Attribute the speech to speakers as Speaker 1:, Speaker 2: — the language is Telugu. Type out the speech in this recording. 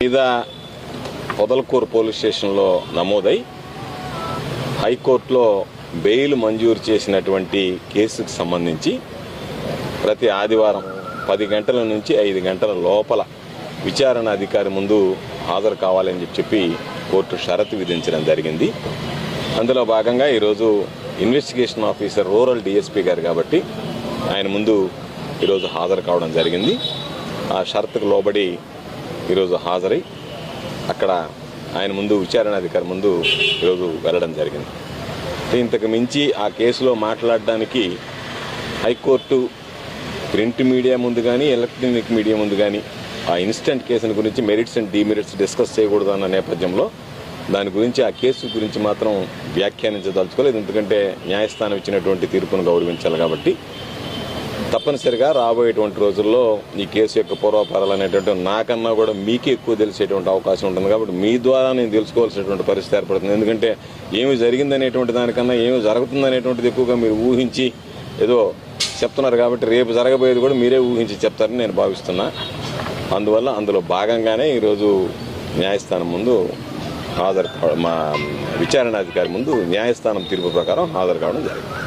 Speaker 1: మీద పొదలకూరు పోలీస్ స్టేషన్లో నమోదై హైకోర్టులో బెయిల్ మంజూరు చేసినటువంటి కేసుకు సంబంధించి ప్రతి ఆదివారం 10 గంటల నుంచి 5 గంటల లోపల విచారణ అధికారి ముందు హాజరు కావాలని చెప్పి కోర్టు షరతు విధించడం జరిగింది. అందులో భాగంగా ఈరోజు ఇన్వెస్టిగేషన్ ఆఫీసర్ రూరల్ డిఎస్పీ గారు కాబట్టి ఆయన ముందు ఈరోజు హాజరు కావడం జరిగింది. ఆ షరతుకు లోబడి ఈరోజు హాజరై అక్కడ ఆయన ముందు విచారణాధికారి ముందు ఈరోజు వెళ్ళడం జరిగింది. ఇంతకు మించి ఆ కేసులో మాట్లాడడానికి హైకోర్టు ప్రింట్ మీడియా ముందు కానీ ఎలక్ట్రానిక్ మీడియా ముందు కానీ ఆ ఇన్స్టెంట్ కేసుల గురించి మెరిట్స్ అండ్ డిమెరిట్స్ డిస్కస్ చేయకూడదు అన్న నేపథ్యంలో దాని గురించి ఆ కేసు గురించి మాత్రం వ్యాఖ్యానించదలుచుకోలేదు. ఎందుకంటే న్యాయస్థానం ఇచ్చినటువంటి తీర్పును గౌరవించాలి కాబట్టి తప్పనిసరిగా రాబోయేటువంటి రోజుల్లో ఈ కేసు యొక్క పూర్వాపరాలు అనేటువంటి నాకన్నా కూడా మీకే ఎక్కువ తెలిసేటువంటి అవకాశం ఉంటుంది. కాబట్టి మీ ద్వారా నేను తెలుసుకోవాల్సినటువంటి పరిస్థితి ఏర్పడుతుంది. ఎందుకంటే ఏమి జరిగిందనేటువంటి దానికన్నా ఏమి జరుగుతుందనేటువంటిది ఎక్కువగా మీరు ఊహించి ఏదో చెప్తున్నారు కాబట్టి రేపు జరగబోయేది కూడా మీరే ఊహించి చెప్తారని నేను భావిస్తున్నా. అందువల్ల అందులో భాగంగానే ఈరోజు న్యాయస్థానం ముందు మా విచారణాధికారి ముందు న్యాయస్థానం తీర్పు ప్రకారం హాజరు కావడం జరిగింది.